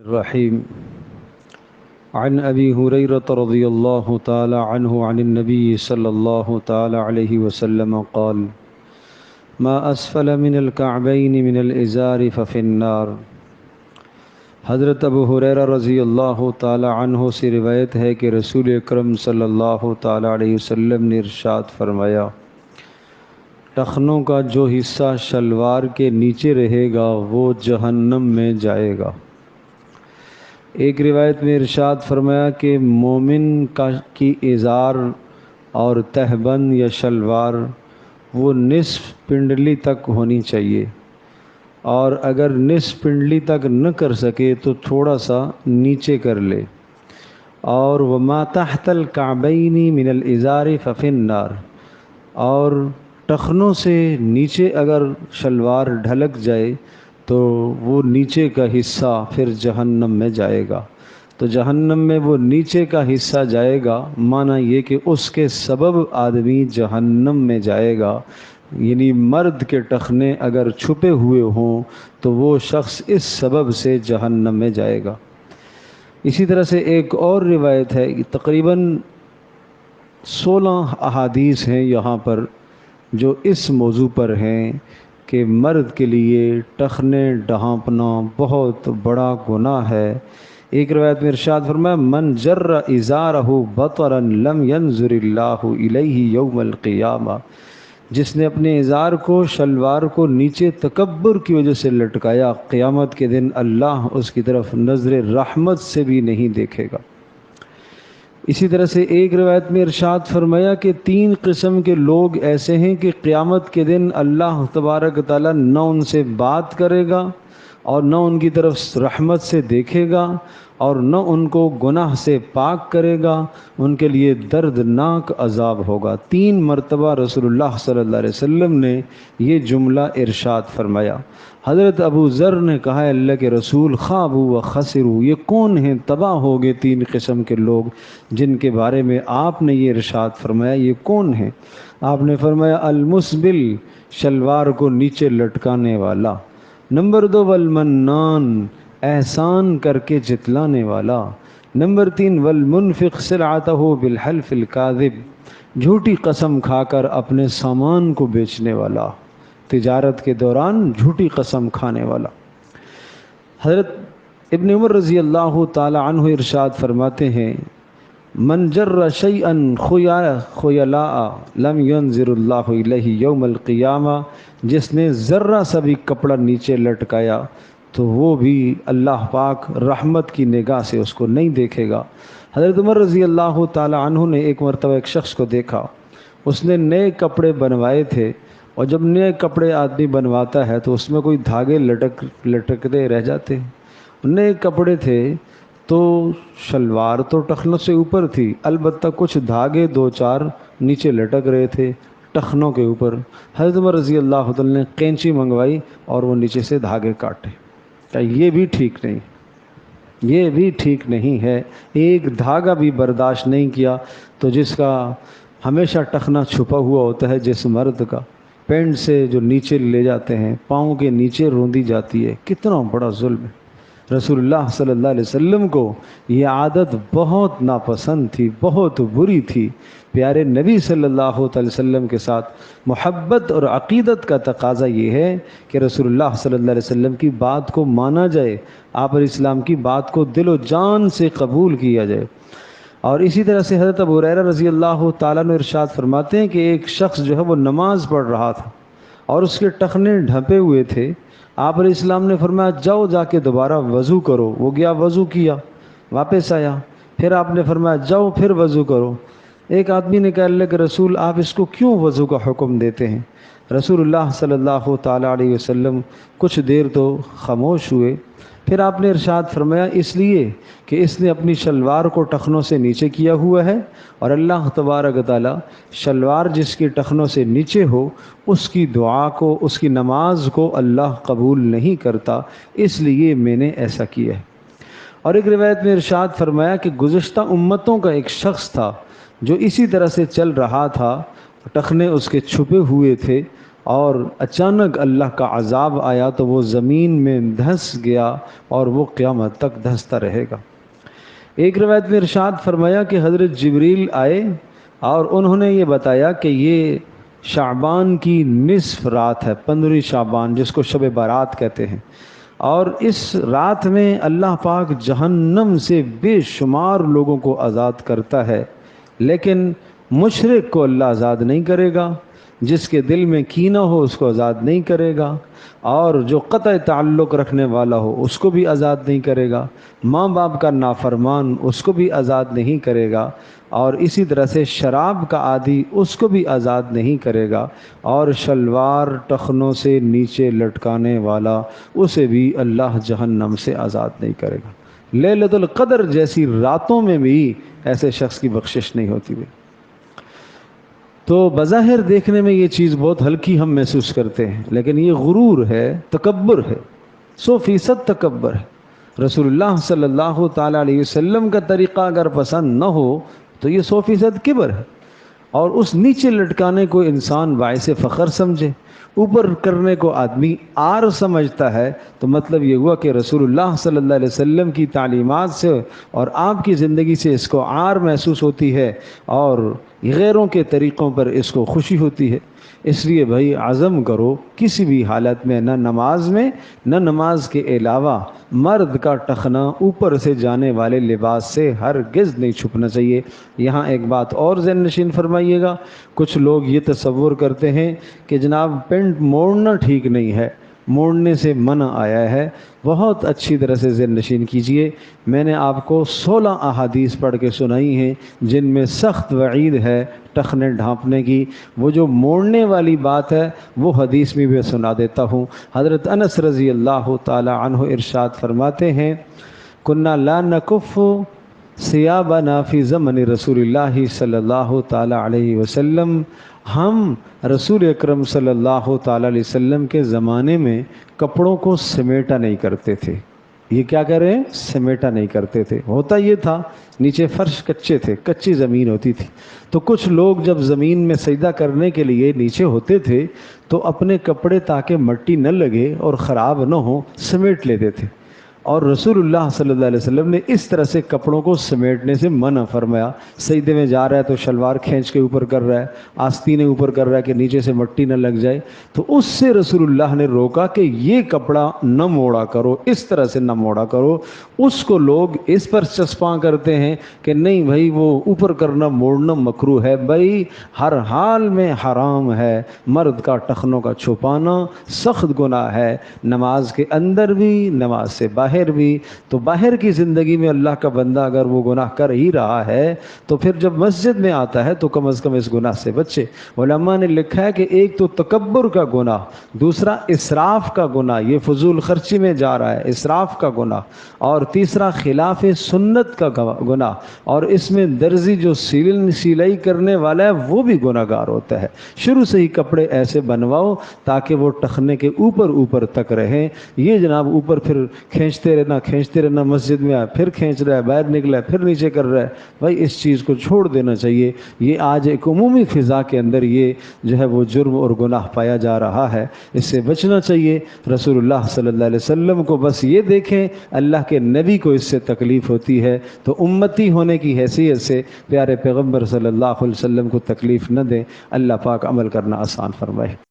الرحيم عن أبي هريرة رضي الله تعالى عنه عن النبي صلى الله تعالى عليه وسلم قال ما أسفل من الكعبين من الإزار ففي النار۔ حضرت ابو ہریرہ رضی اللہ تعالی عنہ سے روایت ہے کہ رسول اکرم صلی اللہ تعالی علیہ وسلم نے ارشاد فرمایا، ٹخنوں کا جو حصہ شلوار کے نیچے رہے گا وہ جہنم میں جائے گا۔ ایک روایت میں ارشاد فرمایا کہ مومن کی ازار اور تہبند یا شلوار وہ نصف پنڈلی تک ہونی چاہیے، اور اگر نصف پنڈلی تک نہ کر سکے تو تھوڑا سا نیچے کر لے۔ اور وما تحت الکعبین من الازار ففی النار، اور ٹخنوں سے نیچے اگر شلوار ڈھلک جائے تو وہ نیچے کا حصہ پھر جہنم میں جائے گا۔ تو جہنم میں وہ نیچے کا حصہ جائے گا، معنی یہ کہ اس کے سبب آدمی جہنم میں جائے گا، یعنی مرد کے ٹخنے اگر چھپے ہوئے ہوں تو وہ شخص اس سبب سے جہنم میں جائے گا۔ اسی طرح سے ایک اور روایت ہے کہ تقریباً 16 احادیث ہیں یہاں پر جو اس موضوع پر ہیں کہ مرد کے لیے ٹخنے ڈھانپنا بہت بڑا گناہ ہے۔ ایک روایت میں ارشاد فرمایا، من جر ازارہ بطرا لم ینظر اللہ الیہ یوم القیامہ، جس نے اپنے ازار کو شلوار کو نیچے تکبر کی وجہ سے لٹکایا، قیامت کے دن اللہ اس کی طرف نظر رحمت سے بھی نہیں دیکھے گا۔ اسی طرح سے ایک روایت میں ارشاد فرمایا کہ 3 قسم کے لوگ ایسے ہیں کہ قیامت کے دن اللہ تبارک تعالیٰ نہ ان سے بات کرے گا اور نہ ان کی طرف رحمت سے دیکھے گا اور نہ ان کو گناہ سے پاک کرے گا، ان کے لیے دردناک عذاب ہوگا۔ 3 مرتبہ رسول اللہ صلی اللہ علیہ وسلم نے یہ جملہ ارشاد فرمایا۔ حضرت ابو ذر نے کہا، اللہ کے رسول، خابوا و خسروا، یہ کون ہیں تباہ ہو گئے 3 قسم کے لوگ جن کے بارے میں آپ نے یہ ارشاد فرمایا، یہ کون ہیں؟ آپ نے فرمایا، المسبل، شلوار کو نیچے لٹکانے والا، نمبر 2 والمنان، احسان کر کے جتلانے والا، نمبر 3 والمنفق سلعتہ بالحلف الکاذب، جھوٹی قسم کھا کر اپنے سامان کو بیچنے والا، تجارت کے دوران جھوٹی قسم کھانے والا۔ حضرت ابن عمر رضی اللہ تعالی عنہ ارشاد فرماتے ہیں، من جر شیئا خیلاء لم ینظر اللہ الیہ یوم القیامہ، جس نے ذرہ سا بھی کپڑا نیچے لٹکایا تو وہ بھی اللہ پاک رحمت کی نگاہ سے اس کو نہیں دیکھے گا۔ حضرت عمر رضی اللہ تعالی عنہ نے ایک مرتبہ ایک شخص کو دیکھا، اس نے نئے کپڑے بنوائے تھے، اور جب نئے کپڑے آدمی بنواتا ہے تو اس میں کوئی دھاگے لٹکتے رہ جاتے ہیں۔ نئے کپڑے تھے تو شلوار تو ٹخنوں سے اوپر تھی، البتہ کچھ دھاگے 2-4 نیچے لٹک رہے تھے ٹخنوں کے اوپر۔ حضرت عمر رضی اللہ تعالی نے قینچی منگوائی اور وہ نیچے سے دھاگے کاٹے۔ یہ بھی ٹھیک نہیں، یہ بھی ٹھیک نہیں ہے۔ ایک دھاگا بھی برداشت نہیں کیا تو جس کا ہمیشہ ٹخنا چھپا ہوا ہوتا ہے، جس مرد کا پینٹ سے جو نیچے لے جاتے ہیں، پاؤں کے نیچے روندی جاتی ہے، کتنا بڑا ظلم ہے۔ رسول اللہ صلی اللہ علیہ وسلم کو یہ عادت بہت ناپسند تھی، بہت بری تھی۔ پیارے نبی صلی اللہ علیہ وسلم کے ساتھ محبت اور عقیدت کا تقاضا یہ ہے کہ رسول اللہ صلی اللہ علیہ وسلم کی بات کو مانا جائے، آپ علیہ السلام کی بات کو دل و جان سے قبول کیا جائے۔ اور اسی طرح سے حضرت ابو ہریرہ رضی اللہ تعالیٰ عنہ ارشاد فرماتے ہیں کہ ایک شخص جو ہے وہ نماز پڑھ رہا تھا اور اس کے ٹخنے ڈھپے ہوئے تھے۔ آپ علیہ السلام نے فرمایا، جاؤ جا کے دوبارہ وضو کرو۔ وہ گیا، وضو کیا، واپس آیا، پھر آپ نے فرمایا جاؤ پھر وضو کرو۔ ایک آدمی نے کہا، اللہ کے رسول، آپ اس کو کیوں وضو کا حکم دیتے ہیں؟ رسول اللہ صلی اللہ تعالیٰ علیہ وسلم کچھ دیر تو خاموش ہوئے، پھر آپ نے ارشاد فرمایا، اس لیے کہ اس نے اپنی شلوار کو ٹخنوں سے نیچے کیا ہوا ہے، اور اللہ تبارک تعالیٰ شلوار جس کی ٹخنوں سے نیچے ہو اس کی دعا کو، اس کی نماز کو اللہ قبول نہیں کرتا، اس لیے میں نے ایسا کیا ہے۔ اور ایک روایت میں ارشاد فرمایا کہ گزشتہ امتوں کا ایک شخص تھا جو اسی طرح سے چل رہا تھا، ٹخنے اس کے چھپے ہوئے تھے، اور اچانک اللہ کا عذاب آیا تو وہ زمین میں دھس گیا اور وہ قیامت تک دھستا رہے گا۔ ایک روایت میں ارشاد فرمایا کہ حضرت جبریل آئے اور انہوں نے یہ بتایا کہ یہ شعبان کی نصف رات ہے، 15 شعبان، جس کو شب بارات کہتے ہیں، اور اس رات میں اللہ پاک جہنم سے بے شمار لوگوں کو آزاد کرتا ہے، لیکن مشرک کو اللہ آزاد نہیں کرے گا، جس کے دل میں کینہ ہو اس کو آزاد نہیں کرے گا، اور جو قطع تعلق رکھنے والا ہو اس کو بھی آزاد نہیں کرے گا، ماں باپ کا نافرمان اس کو بھی آزاد نہیں کرے گا، اور اسی طرح سے شراب کا عادی اس کو بھی آزاد نہیں کرے گا، اور شلوار ٹخنوں سے نیچے لٹکانے والا اسے بھی اللہ جہنم سے آزاد نہیں کرے گا۔ لیلۃ القدر جیسی راتوں میں بھی ایسے شخص کی بخشش نہیں ہوتی بھی۔ تو بظاہر دیکھنے میں یہ چیز بہت ہلکی ہم محسوس کرتے ہیں، لیکن یہ غرور ہے، تکبر ہے، 100% تکبر ہے۔ رسول اللہ صلی اللہ تعالیٰ علیہ وسلم کا طریقہ اگر پسند نہ ہو تو یہ 100% کبر ہے، اور اس نیچے لٹکانے کو انسان باعث فخر سمجھے، اوپر کرنے کو آدمی آر سمجھتا ہے، تو مطلب یہ ہوا کہ رسول اللہ صلی اللہ علیہ وسلم کی تعلیمات سے اور آپ کی زندگی سے اس کو آر محسوس ہوتی ہے، اور غیروں کے طریقوں پر اس کو خوشی ہوتی ہے۔ اس لیے بھائی عزم کرو، کسی بھی حالت میں، نہ نماز میں نہ نماز کے علاوہ، مرد کا ٹخنا اوپر سے جانے والے لباس سے ہرگز نہیں چھپنا چاہیے۔ یہاں ایک بات اور ذہن نشین فرمائیے گا، کچھ لوگ یہ تصور کرتے ہیں کہ جناب پینٹ موڑنا ٹھیک نہیں ہے، موڑنے سے منع آیا ہے۔ بہت اچھی طرح سے ذہن نشین کیجئے، میں نے آپ کو 16 احادیث پڑھ کے سنائی ہیں جن میں سخت وعید ہے ٹخنے ڈھانپنے کی۔ وہ جو موڑنے والی بات ہے وہ حدیث میں بھی سنا دیتا ہوں۔ حضرت انس رضی اللہ تعالی عنہ ارشاد فرماتے ہیں، کنا لا نکف ثیابنا فی زمن رسول اللہ صلی اللہ تعالی علیہ وسلم، ہم رسول اکرم صلی اللہ تعالی علیہ وسلم کے زمانے میں کپڑوں کو سمیٹا نہیں کرتے تھے۔ یہ کیا کہہ رہے ہیں؟ سمیٹا نہیں کرتے تھے۔ ہوتا یہ تھا نیچے فرش کچے تھے، کچی زمین ہوتی تھی، تو کچھ لوگ جب زمین میں سجدہ کرنے کے لیے نیچے ہوتے تھے تو اپنے کپڑے تاکہ مٹی نہ لگے اور خراب نہ ہو سمیٹ لیتے تھے، اور رسول اللہ صلی اللہ علیہ وسلم نے اس طرح سے کپڑوں کو سمیٹنے سے منع فرمایا۔ سجدے میں جا رہا ہے تو شلوار کھینچ کے اوپر کر رہا ہے، آستینیں اوپر کر رہا ہے کہ نیچے سے مٹی نہ لگ جائے، تو اس سے رسول اللہ نے روکا کہ یہ کپڑا نہ موڑا کرو، اس طرح سے نہ موڑا کرو۔ اس کو لوگ اس پر چسپاں کرتے ہیں کہ نہیں بھائی وہ اوپر کرنا موڑنا مکروہ ہے۔ بھائی ہر حال میں حرام ہے، مرد کا ٹخنوں کا چھپانا سخت گناہ ہے، نماز کے اندر بھی نماز سے باہر بھی۔ تو باہر کی زندگی میں اللہ کا بندہ اگر وہ گناہ کر ہی رہا ہے تو پھر جب مسجد میں آتا ہے تو کم از کم اس گناہ سے بچے۔ علماء نے لکھا ہے کہ ایک تو تکبر کا گناہ، دوسرا اسراف کا گناہ، یہ فضول خرچی میں جا رہا ہے، اسراف کا گناہ، اور تیسرا خلاف سنت کا گناہ، اور اس میں درزی جو سلائی کرنے والا ہے وہ بھی گناہ گار ہوتا ہے۔ شروع سے ہی کپڑے ایسے بنواؤ تاکہ وہ ٹخنے کے اوپر تک رہیں۔ یہ جناب اوپر پھر کھینچتے رہنا، مسجد میں آئے پھر کھینچ رہا ہے، باہر نکلا ہے پھر نیچے کر رہا ہے، بھائی اس چیز کو چھوڑ دینا چاہیے۔ یہ آج ایک عمومی فضا کے اندر یہ جو ہے وہ جرم اور گناہ پایا جا رہا ہے، اس سے بچنا چاہیے۔ رسول اللہ صلی اللہ علیہ وسلم کو بس یہ دیکھیں اللہ کے نبی کو اس سے تکلیف ہوتی ہے، تو امتی ہونے کی حیثیت سے پیارے پیغمبر صلی اللہ علیہ وسلم کو تکلیف نہ دیں۔ اللہ پاک عمل کرنا آسان فرمائے۔